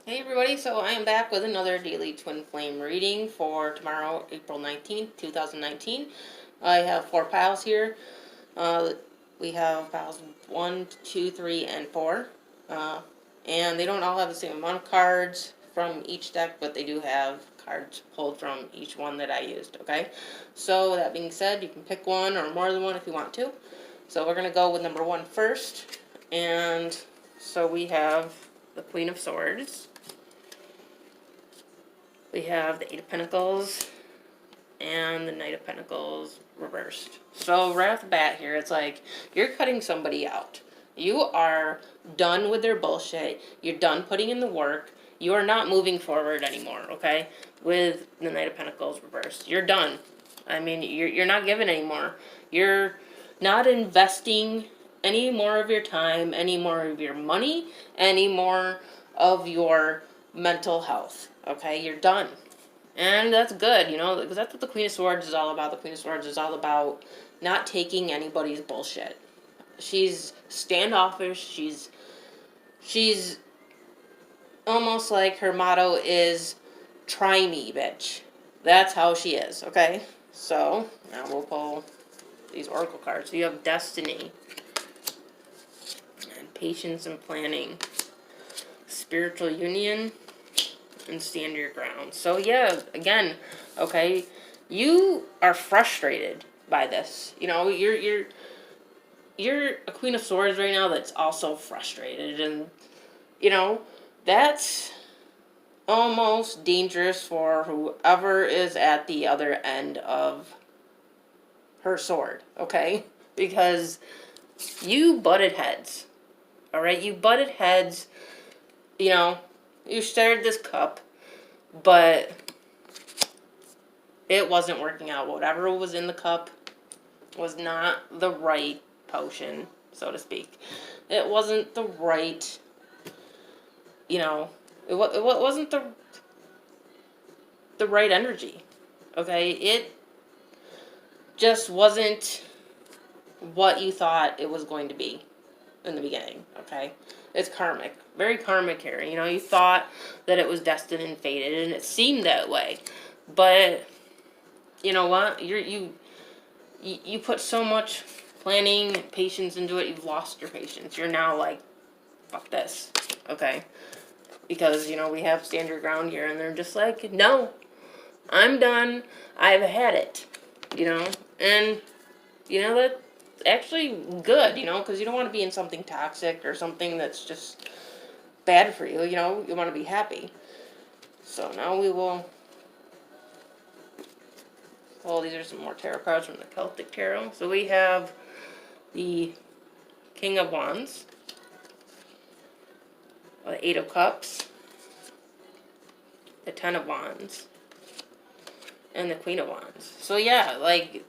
Hey everybody, so I am back with another daily twin flame reading for tomorrow, April 19th, 2019. I have 4 piles here. We have piles 1, 2, 3, and 4. And they don't all have the same amount of cards from each deck, but they do have cards pulled from each one that I used, okay? So that being said, you can pick one or more than one if you want to. So we're going to go with number 1 first. And so we have the Queen of Swords. We have the Eight of Pentacles and the Knight of Pentacles reversed. So right off the bat here, it's like you're cutting somebody out. You are done with their bullshit. You're done putting in the work. You are not moving forward anymore, okay? With the Knight of Pentacles reversed. You're done. I mean, you're not giving anymore. You're not investing any more of your time, any more of your money, any more of your mental health. Okay, you're done. And that's good, you know, because that's what the Queen of Swords is all about. The Queen of Swords is all about not taking anybody's bullshit. She's standoffish. She's almost like her motto is, try me, bitch. That's how she is, okay? So, now we'll pull these oracle cards. So you have Destiny, and Patience and Planning, Spiritual Union, and Stand Your Ground. So yeah, again, okay, you are frustrated by this. You know, you're a Queen of Swords right now that's also frustrated, and you know, that's almost dangerous for whoever is at the other end of her sword, okay? Because you butted heads. Alright, you butted heads, you know, you shared this cup, but it wasn't working out. Whatever was in the cup was not the right potion, so to speak. It wasn't the right, you know, it wasn't the right energy, okay? It just wasn't what you thought it was going to be in the beginning, okay? It's karmic. Very karmic here. You know, you thought that it was destined and fated, and it seemed that way. But, you know what? You put so much planning and patience into it, you've lost your patience. You're now like, fuck this, okay? Because, you know, we have Stand Your Ground here, and they're just like, no, I'm done. I've had it, you know? And, you know, that's actually good, you know, because you don't want to be in something toxic or something that's just bad for you, you know, you want to be happy. So now we will, well, these are some more tarot cards from the Celtic Tarot. So we have the King of Wands, the Eight of Cups, the Ten of Wands, and the Queen of Wands. So yeah, like,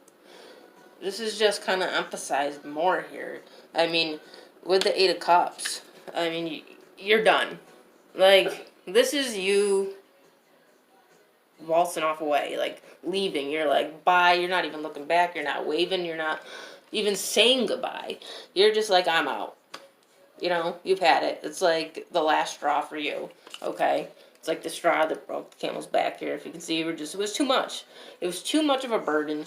this is just kind of emphasized more here. I mean, with the Eight of Cups, I mean, you're done. Like, this is you waltzing off away, like, leaving. You're like, bye. You're not even looking back. You're not waving. You're not even saying goodbye. You're just like, I'm out. You know, you've had it. It's like the last straw for you, okay? It's like the straw that broke the camel's back here. If you can see, it was too much. It was too much of a burden.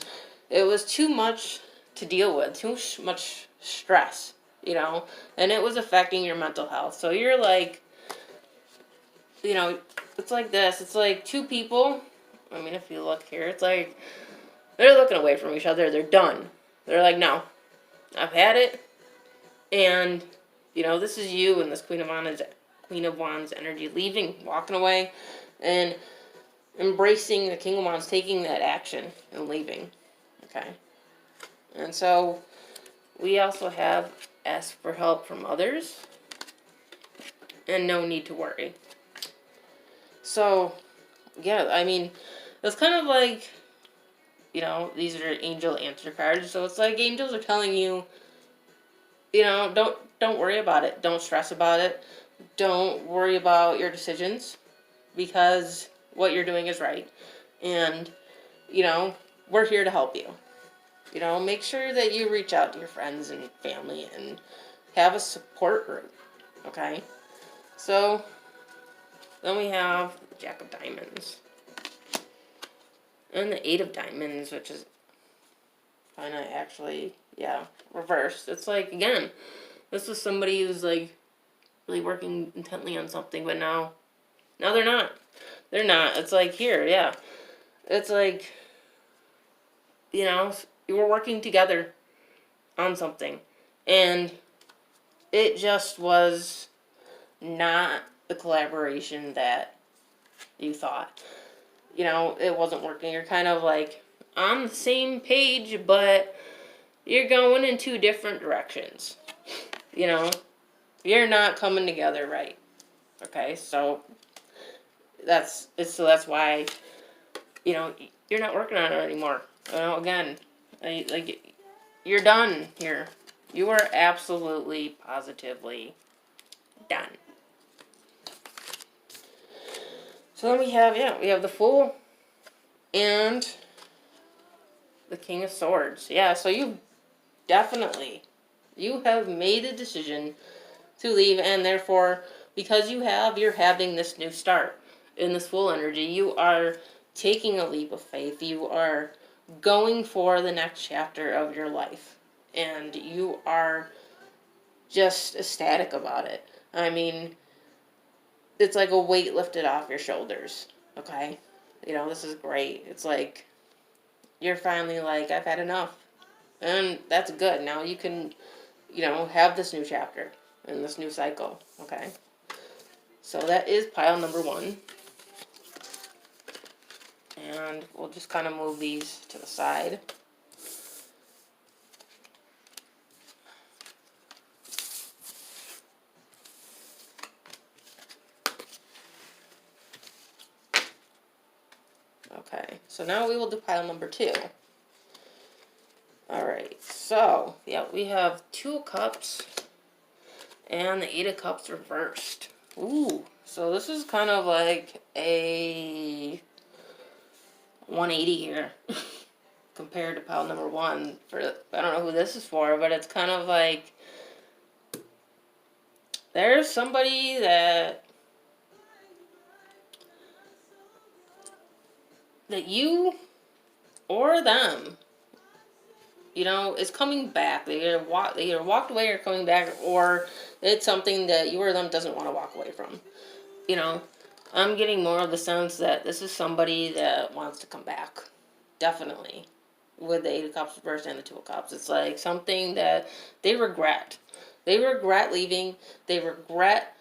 It was too much to deal with. Too much stress, you know? And it was affecting your mental health. So you're like, you know, it's like this. It's like two people. I mean, if you look here, it's like they're looking away from each other. They're done. They're like, no, I've had it. And, you know, this is you and this Queen of Wands energy leaving, walking away, and embracing the King of Wands, taking that action and leaving. Okay. And so we also have ask for help from others and no need to worry. So, yeah, I mean, it's kind of like, you know, these are angel answer cards. So it's like angels are telling you, you know, don't worry about it. Don't stress about it. Don't worry about your decisions because what you're doing is right. And, you know, we're here to help you. You know, make sure that you reach out to your friends and family and have a support group. Okay? So, Then we have the Jack of Diamonds. And the Eight of Diamonds, which is kind of actually, yeah, reversed. It's like, again, this is somebody who's like really working intently on something, but now they're not. They're not. It's like, here, yeah. It's like, you know, you were working together on something, and it just was not the collaboration that you thought. You know, it wasn't working. You're kind of like on the same page, but you're going in two different directions. You know, you're not coming together right. Okay, so that's why, you know, you're not working on it anymore. You know, again, like, you're done here. You are absolutely, positively done. So then we have the Fool and the King of Swords. Yeah, so you have made a decision to leave, and therefore, because you're having this new start in this Fool energy, you are taking a leap of faith. You are going for the next chapter of your life, and you are just ecstatic about it. I mean, it's like a weight lifted off your shoulders, okay? You know, this is great. It's like, you're finally like, I've had enough. And that's good. Now you can, you know, have this new chapter in this new cycle, okay? So that is pile number 1. And we'll just kind of move these to the side. Okay, so now we will do pile number 2. Alright, so, yeah, we have 2 of Cups and the 8 of Cups reversed. Ooh, so this is kind of like a 180 here compared to pile number 1. I don't know who this is for, but it's kind of like there's somebody that you or them, you know, is coming back. They either walked away or coming back, or it's something that you or them doesn't want to walk away from. You know, I'm getting more of the sense that this is somebody that wants to come back. Definitely. With the 8 of Cups reversed and the 2 of Cups. It's like something that they regret. They regret leaving. They regret,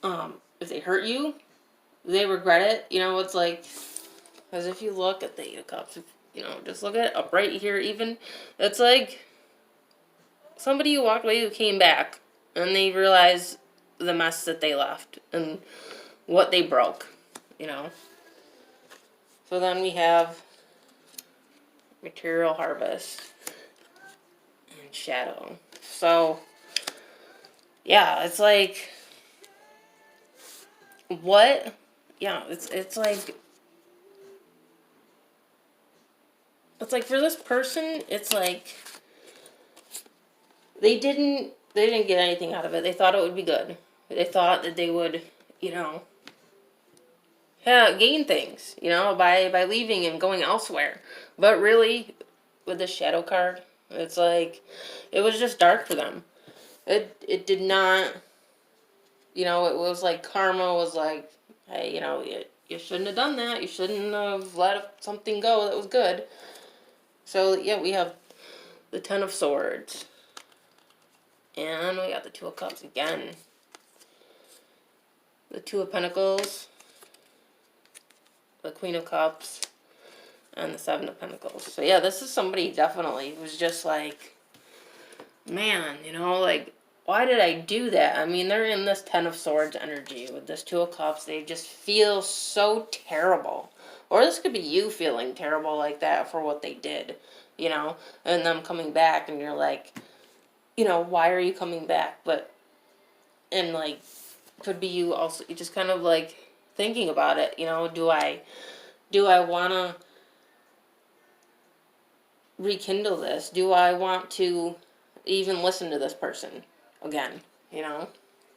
if they hurt you, they regret it. You know, it's like, as if you look at the 8 of Cups, you know, just look at it up right here even. It's like somebody who walked away who came back, and they realized the mess that they left and what they broke, you know. So then we have Material Harvest and Shadow. So, yeah, it's like, what? Yeah, it's like for this person, it's like they didn't get anything out of it. They thought it would be good. They thought that they would, you know, gain things, you know, by leaving and going elsewhere. But really, with the Shadow card, it's like, it was just dark for them. It did not, you know, it was like karma was like, hey, you know, you shouldn't have done that. You shouldn't have let something go that was good. So, yeah, we have the 10 of Swords. And we got the 2 of Cups again. The 2 of Pentacles. The Queen of Cups. And the 7 of Pentacles. So, yeah, this is somebody definitely who's just like, man, you know, like, why did I do that? I mean, they're in this 10 of Swords energy with this 2 of Cups. They just feel so terrible. Or this could be you feeling terrible like that for what they did, you know, and them coming back, and you're like, you know, why are you coming back? And like, could be you also just kind of like thinking about it, you know, do I want to rekindle this? Do I want to even listen to this person again, you know?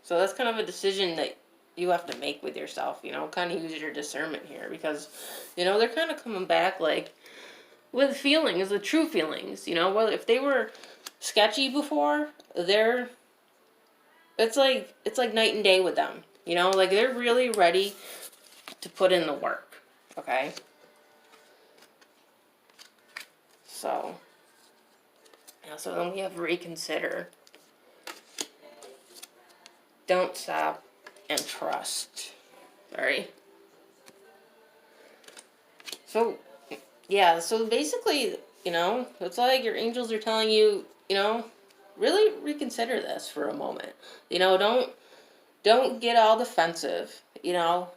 So that's kind of a decision that you have to make with yourself, you know, kind of use your discernment here, because, you know, they're kind of coming back like with feelings, the true feelings, you know. Well, if they were sketchy before, it's like night and day with them, you know, like they're really ready to put in the work, okay? So, yeah, so then we have reconsider, don't stop, and trust. Sorry. So, yeah, so basically, you know, it's like your angels are telling you, you know, really reconsider this for a moment. You know, don't get all defensive, you know.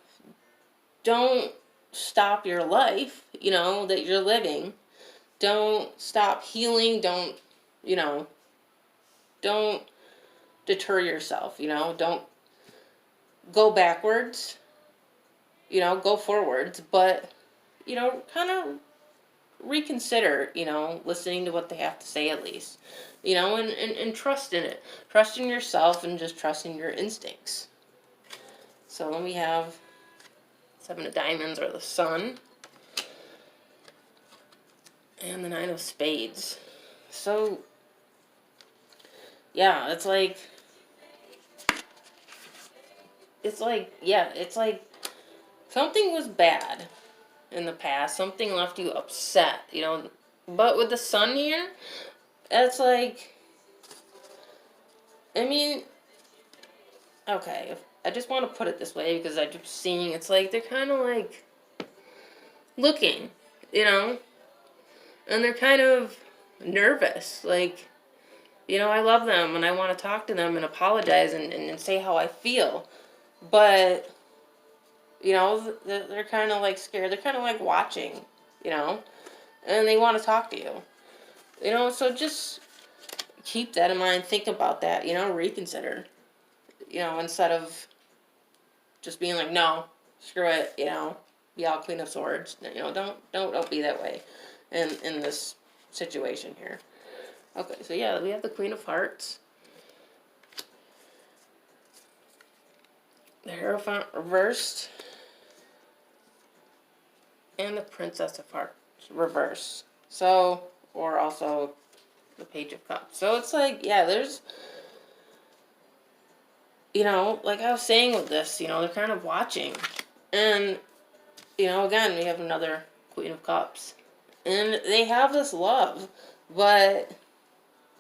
Don't stop your life, you know, that you're living. Don't stop healing, you know, don't deter yourself, you know. Don't go backwards, you know, go forwards, but, you know, kind of reconsider, you know, listening to what they have to say at least, you know, and trust in it. Trust in yourself and just trust in your instincts. So then we have Seven of Diamonds, or the Sun, and the Nine of Spades. So, yeah, it's like, yeah, it's like something was bad in the past. Something left you upset, you know. But with the Sun here, it's like, I mean, okay, I just want to put it this way because I'm just seeing, it's like they're kind of like looking, you know, and they're kind of nervous. Like, you know, I love them and I want to talk to them and apologize and say how I feel. But, you know, they're kind of like scared. They're kind of like watching, you know, and they want to talk to you. You know, so just keep that in mind. Think about that, you know, reconsider, you know, instead of just being like, no, screw it, you know, be all Queen of Swords. You know, don't be that way in this situation here. Okay, so yeah, we have the Queen of Hearts, the Hierophant reversed, and the Princess of Hearts reversed. So, or also the Page of Cups. So it's like, yeah, there's, you know, like I was saying with this, you know, they're kind of watching. And, you know, again, we have another Queen of Cups. And they have this love, but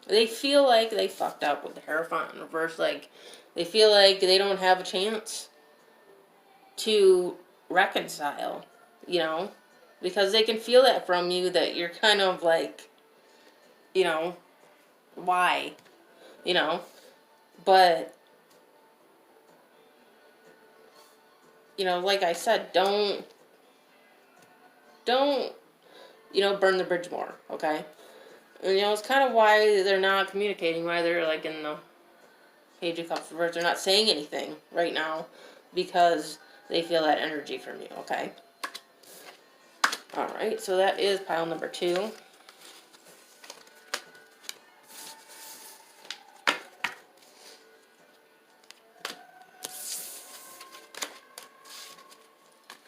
they feel like they fucked up with the Hierophant in reverse. Like, they feel like they don't have a chance to reconcile, you know, because they can feel that from you, that you're kind of like, you know, why, you know, but, you know, like I said, don't, you know, burn the bridge more, okay? And, you know, it's kind of why they're not communicating, why they're, like, in the Page of Cups reverse. They're not saying anything right now because they feel that energy from you, okay? Alright, so that is pile number 2.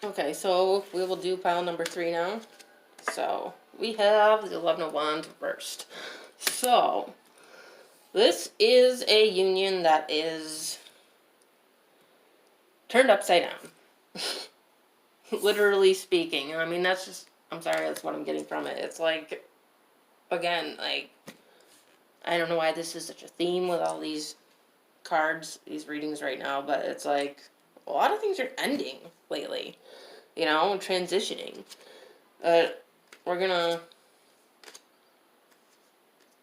Okay, so we will do pile number 3 now. So, we have the 11 of Wands reversed. So, this is a union that is turned upside down. Literally speaking. I mean, that's just, I'm sorry, that's what I'm getting from it. It's like, again, like, I don't know why this is such a theme with all these cards, these readings right now, but it's like, a lot of things are ending lately, you know, transitioning. We're gonna,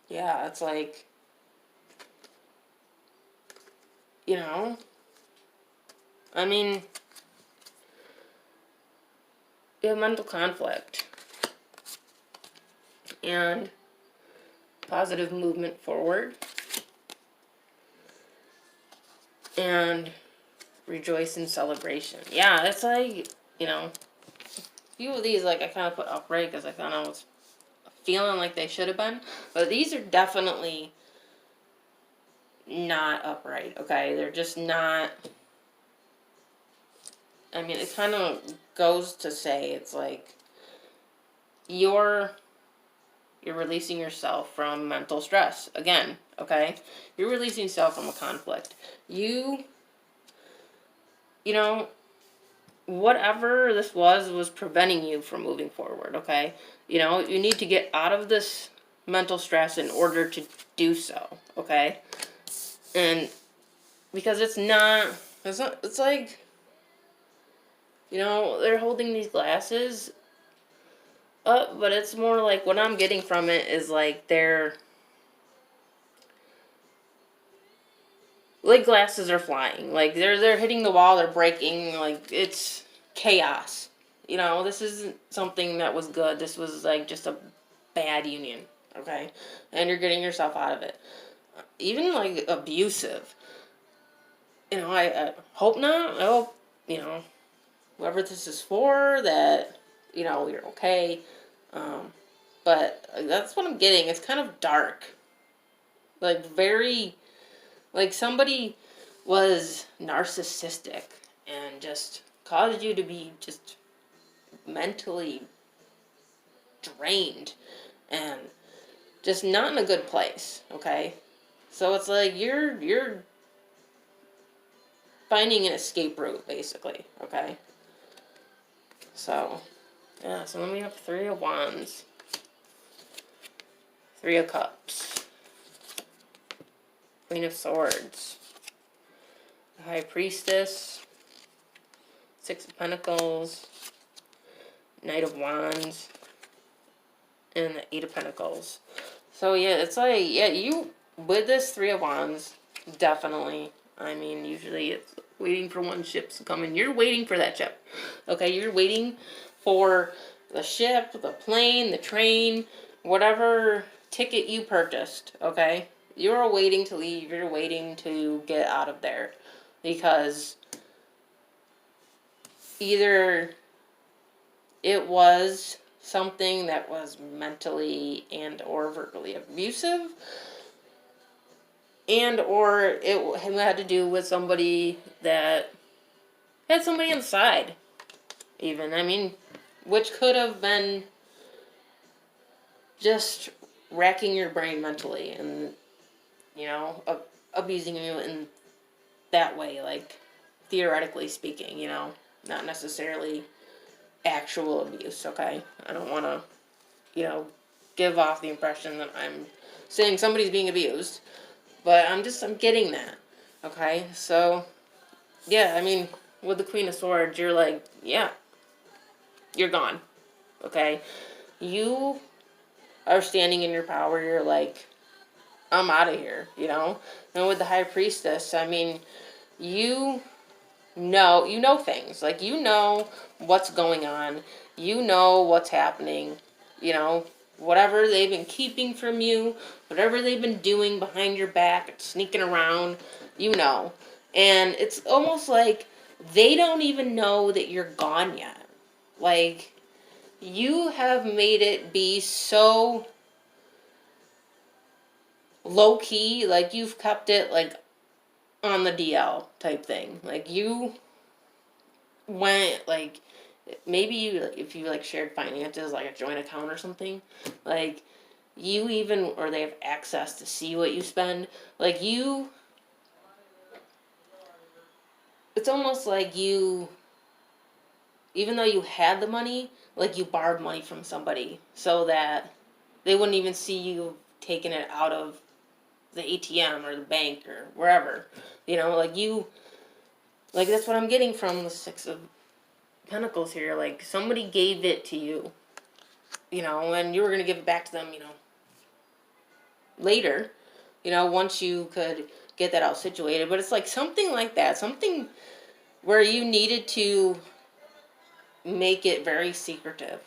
yeah, it's like, you know, I mean, you have mental conflict and positive movement forward and rejoice in celebration. Yeah, it's like, you know, a few of these, like, I kind of put upright because I thought I was feeling like they should have been, but these are definitely not upright, okay? They're just not, I mean, it kind of goes to say it's like you're releasing yourself from mental stress again, okay? You're releasing yourself from a conflict. You know, whatever this was preventing you from moving forward, okay? You know, you need to get out of this mental stress in order to do so, okay? And because it's like, you know, they're holding these glasses up, but it's more like what I'm getting from it is like they're like glasses are flying. Like they're hitting the wall, they're breaking, like it's chaos. You know, this isn't something that was good. This was like just a bad union, okay? And you're getting yourself out of it. Even like abusive. You know, I hope not. I hope, you know, whoever this is for, that, you know, you're okay. But that's what I'm getting. It's kind of dark. Like very, like somebody was narcissistic and just caused you to be just mentally drained and just not in a good place, okay? So it's like you're finding an escape route, basically, okay? So, yeah, so then we have 3 of Wands, 3 of Cups, Queen of Swords, the High Priestess, 6 of Pentacles, Knight of Wands, and the 8 of Pentacles. So, yeah, it's like, yeah, you, with this 3 of Wands, definitely, I mean, usually it's waiting for one ship to come in. You're waiting for that ship, okay? You're waiting for the ship, the plane, the train, whatever ticket you purchased, okay? You're waiting to leave. You're waiting to get out of there because either it was something that was mentally and or verbally abusive, and or it had to do with somebody that had somebody on the side, even. I mean, which could have been just racking your brain mentally and, you know, abusing you in that way, like, theoretically speaking, you know, not necessarily actual abuse, okay? I don't want to, you know, give off the impression that I'm saying somebody's being abused, but I'm getting that, okay? So, yeah, I mean, with the Queen of Swords, you're like, yeah, you're gone, okay? You are standing in your power. You're like, I'm out of here, you know? And with the High Priestess, I mean, you know things. Like, you know what's going on. You know what's happening. You know, whatever they've been keeping from you, whatever they've been doing behind your back, sneaking around, you know. And it's almost like they don't even know that you're gone yet. Like, you have made it be so low key, like you've kept it like on the DL type thing. Like you went like maybe you, if you like shared finances, like a joint account or something, like you even, or they have access to see what you spend, like you, it's almost like you, even though you had the money, like you borrowed money from somebody so that they wouldn't even see you taking it out of the ATM or the bank or wherever, you know, like you, like that's what I'm getting from the 6 of Pentacles here. Like somebody gave it to you, you know, and you were gonna give it back to them, you know, later, you know, once you could get that all situated. But it's like something like that, something where you needed to make it very secretive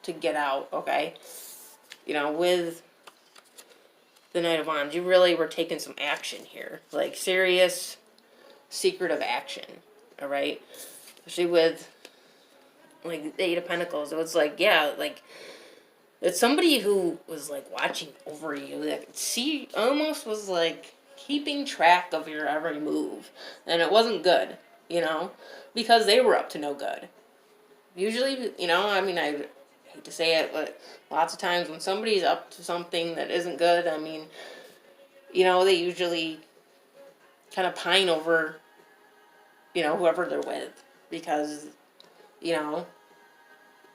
to get out, okay? You know, with the Knight of Wands, you really were taking some action here, like serious, secretive action, all right? Especially with like the 8 of Pentacles, it was like, yeah, like it's somebody who was like watching over you, that could almost was like keeping track of your every move, and it wasn't good, you know, because they were up to no good. Usually, you know, I mean, I hate to say it, but lots of times when somebody's up to something that isn't good, I mean, you know, they usually kind of pine over, you know, whoever they're with because, you know,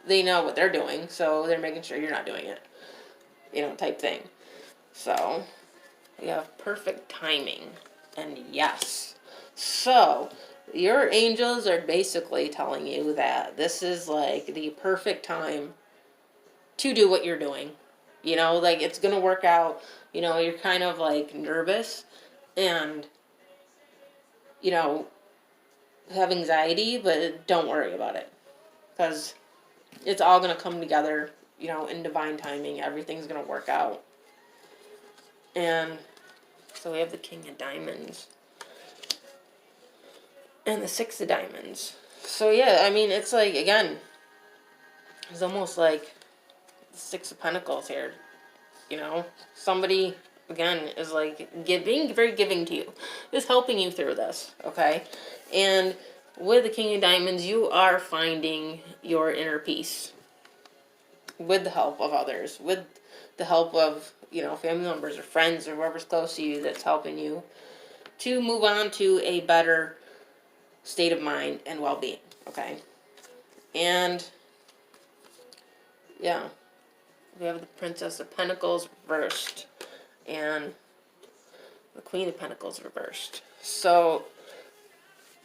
they know what they're doing, so they're making sure you're not doing it, you know, type thing. So, you have perfect timing. And yes. So, your angels are basically telling you that this is like the perfect time to do what you're doing. You know, like it's going to work out. You know, you're kind of like nervous and, you know, have anxiety, but don't worry about it. Because it's all going to come together, you know, in divine timing. Everything's going to work out. And so we have the King of Diamonds. And the Six of Diamonds. So yeah, I mean, it's like, again, it's almost like the Six of Pentacles here. You know, somebody, again, is like giving, very giving to you, is helping you through this, okay? And with the King of Diamonds, you are finding your inner peace with the help of others, with the help of, you know, family members or friends or whoever's close to you that's helping you to move on to a better state of mind and well-being, okay? And yeah, we have the Princess of Pentacles reversed and the Queen of Pentacles reversed. So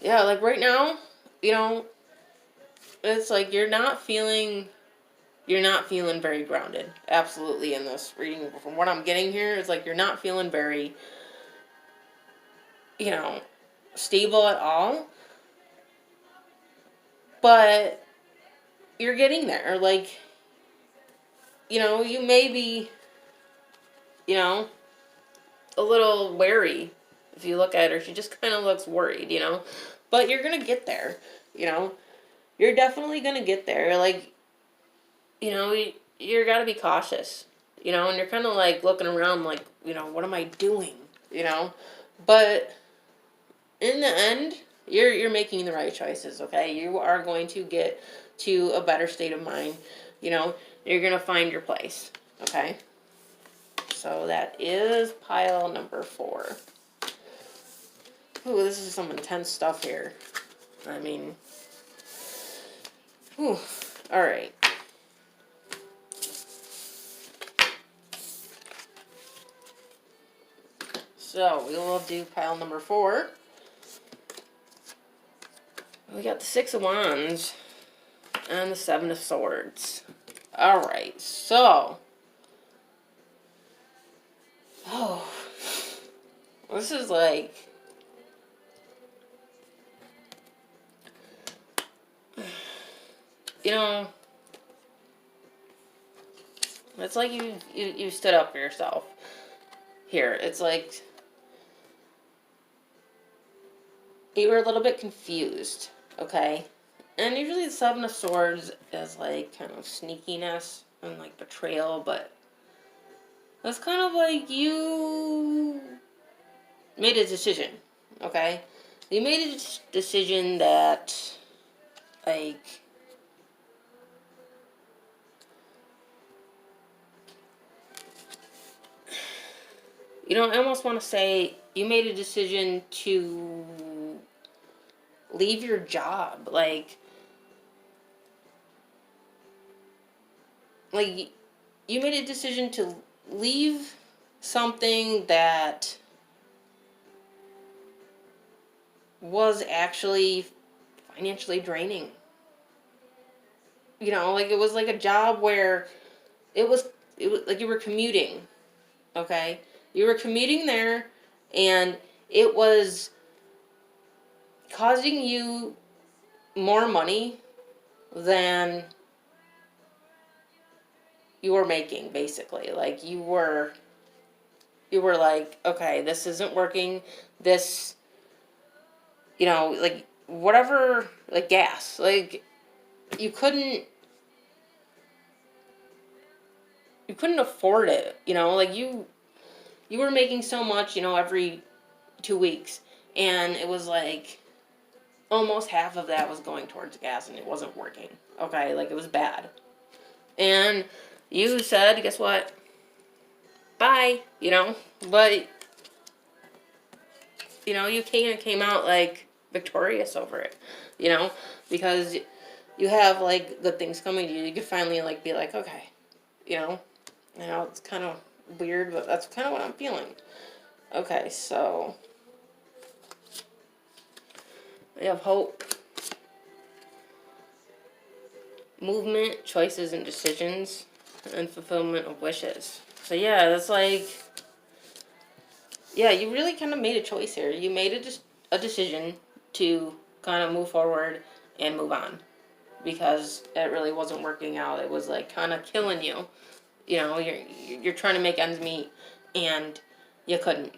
yeah, like right now, you know, it's like you're not feeling very grounded. Absolutely, in this reading, from what I'm getting here, it's like you're not feeling very, you know, stable at all. But you're getting there. Like, you know, you may be, you know, a little wary if you look at her. She just kind of looks worried, you know. But you're going to get there, you know. You're definitely going to get there. Like, you know, you're got to be cautious, you know. And you're kind of like looking around like, you know, what am I doing, you know. But in the end, you're making the right choices, okay? You are going to get to a better state of mind, you know. You're going to find your place, okay? So that is pile number 4. Ooh, this is some intense stuff here. I mean, whew. All right. So we will do pile number 4. We got the Six of Wands and the Seven of Swords. All right, so. Oh. This is like. You know. It's like you stood up for yourself. Here, it's like. You were a little bit confused, okay? And usually the Seven of Swords is like kind of sneakiness and like betrayal, but that's kind of like you made a decision, okay? You made a decision that, like, you know, I almost want to say you made a decision to leave your job, like you made a decision to leave something that was actually financially draining. You know, like it was like a job where it was like you were commuting, okay? You were commuting there and it was causing you more money than you were making, basically. Like you were like, okay, this isn't working. This, you know, like whatever, like gas, like you couldn't afford it, you know, like you were making so much, you know, every 2 weeks, and it was like almost half of that was going towards gas and it wasn't working. Okay, like it was bad. And you said, guess what? Bye, you know? But, you know, you came out like victorious over it, you know? Because you have like good things coming to you. You can finally like be like, okay, you know? You know, it's kind of weird, but that's kind of what I'm feeling. Okay, so we have hope, movement, choices and decisions, and fulfillment of wishes. So yeah, that's like, yeah, you really kind of made a choice here. You made a decision to kind of move forward and move on because it really wasn't working out. It was like kind of killing you. You know, you're trying to make ends meet and you couldn't.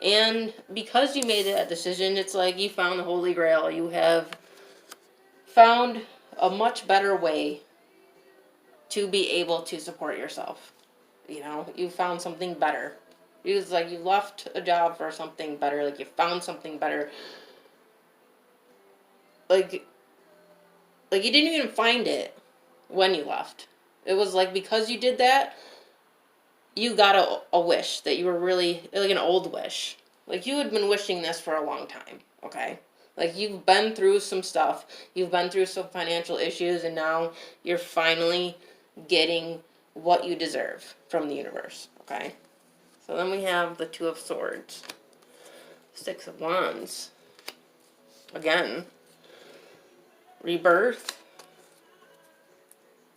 And because you made that decision, it's like you found the Holy Grail. You have found a much better way to be able to support yourself. You know, you found something better. It was like you left a job for something better. Like you found something better. Like, like you didn't even find it when you left. It was like because you did that, you got a wish that you were really, like an old wish. Like you had been wishing this for a long time, okay? Like you've been through some stuff, you've been through some financial issues, and now you're finally getting what you deserve from the universe, okay? So then we have the Two of Swords, Six of Wands, again, rebirth,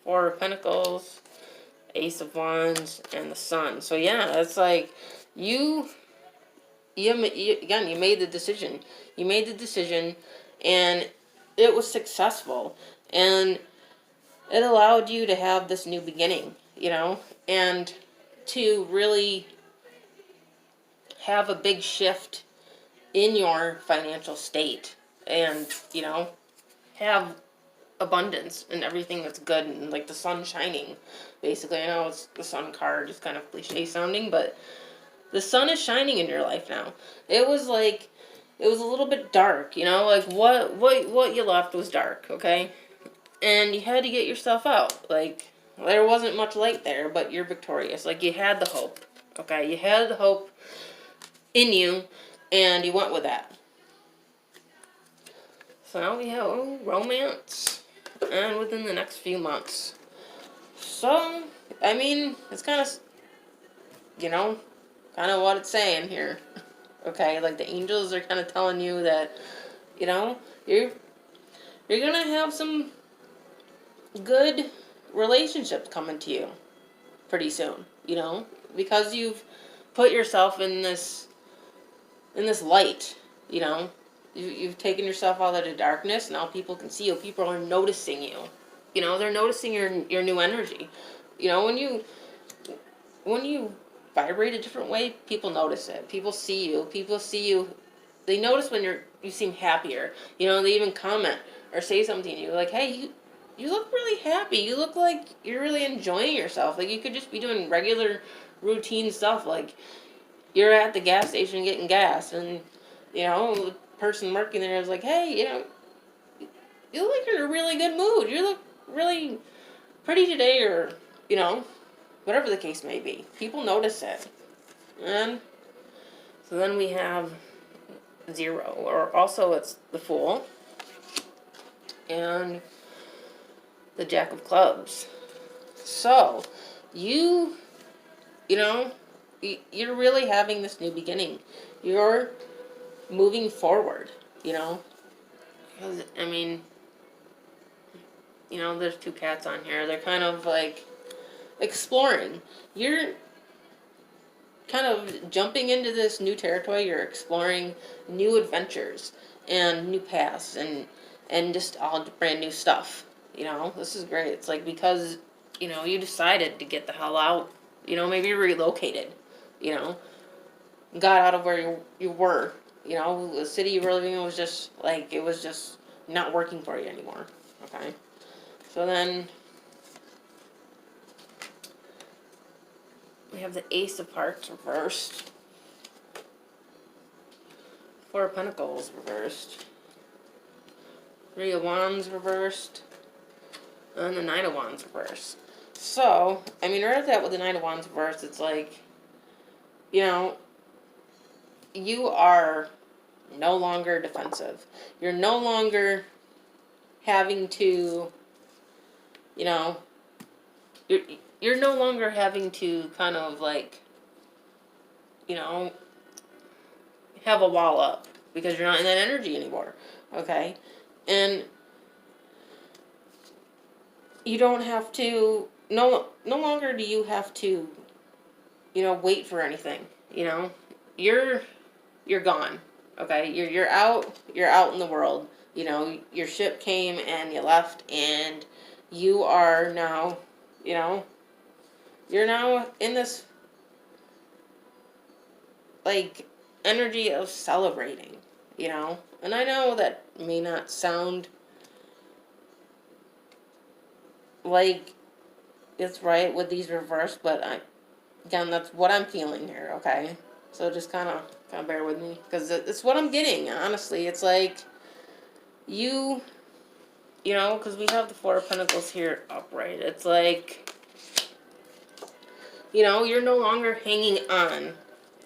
Four of Pentacles, Ace of Wands, and the Sun. So yeah, it's like you again, you made the decision. You made the decision, and it was successful, and it allowed you to have this new beginning, you know, and to really have a big shift in your financial state, and you know, have abundance and everything that's good and like the sun shining. Basically, I know it's the sun card, just kind of cliche sounding, but the sun is shining in your life now. It was like, it was a little bit dark, you know, like what you left was dark, okay? And you had to get yourself out. Like, there wasn't much light there, but you're victorious. Like, you had the hope, okay? You had the hope in you, and you went with that. So now we have romance, and within the next few months. So, I mean, it's kind of, you know, kind of what it's saying here. Okay, like the angels are kind of telling you that, you know, you're gonna have some good relationships coming to you pretty soon, you know, because you've put yourself in this light, you know. You've taken yourself out of the darkness. Now people can see you. People are noticing you. You know, they're noticing your new energy. You know, when you vibrate a different way, people notice it. People see you. People see you. They notice when you seem happier. You know, they even comment or say something to you like, "Hey, you look really happy. You look like you're really enjoying yourself. Like you could just be doing regular routine stuff. Like you're at the gas station getting gas, and you know, the person working there is like, "Hey, you know, you look like you're in a really good mood. You look really pretty today," or you know, whatever the case may be. People notice it. And so then we have 0, or also it's the Fool and the Jack of Clubs. So you know, you're really having this new beginning. You're moving forward, you know. Because, I mean, you know, there's 2 cats on here. They're kind of like exploring. You're kind of jumping into this new territory. You're exploring new adventures and new paths and just all brand new stuff. You know, this is great. It's like because, you know, you decided to get the hell out. You know, maybe you relocated. You know, got out of where you were. You know, the city you were living in was just like, it was just not working for you anymore. Okay, so then we have the Ace of Hearts reversed, 4 of Pentacles reversed, Three of Wands reversed. And the Knight of Wands reversed. So, I mean, right at that with the Knight of Wands reversed, it's like, you know, you are no longer defensive. You're no longer having to, you know, you're no longer having to kind of like, you know, have a wall up because you're not in that energy anymore. Okay? And you don't have to, no longer do you have to, you know, wait for anything. You know, you're gone. Okay, you're out in the world. You know, your ship came and you left, and you are now, you know, you're now in this like energy of celebrating. You know, and I know that may not sound like it's right with these reversed, but again, that's what I'm feeling here. Okay, so just kind of bear with me because it's what I'm getting. Honestly, it's like you know, because we have the Four of Pentacles here upright. It's like, you know, you're no longer hanging on.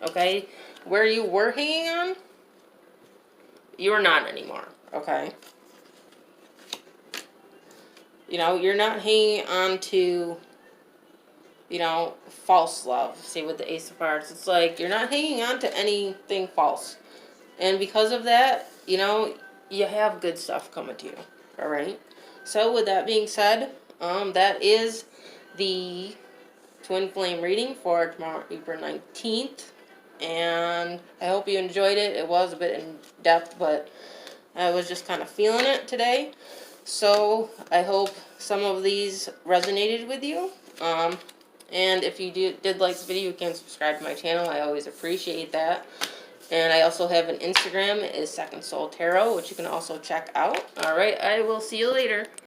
Okay, where you were hanging on, you're not anymore. Okay. You know, you're not hanging on to, you know, false love. See, with the Ace of Hearts, it's like you're not hanging on to anything false. And because of that, you know, you have good stuff coming to you. All right? So, with that being said, that is the Twin Flame reading for tomorrow, April 19th. And I hope you enjoyed it. It was a bit in depth, but I was just kind of feeling it today. So I hope some of these resonated with you. And if you did like this video, you can subscribe to my channel. I always appreciate that. And I also have an Instagram. It is Second Soul Tarot, which you can also check out. All right, I will see you later.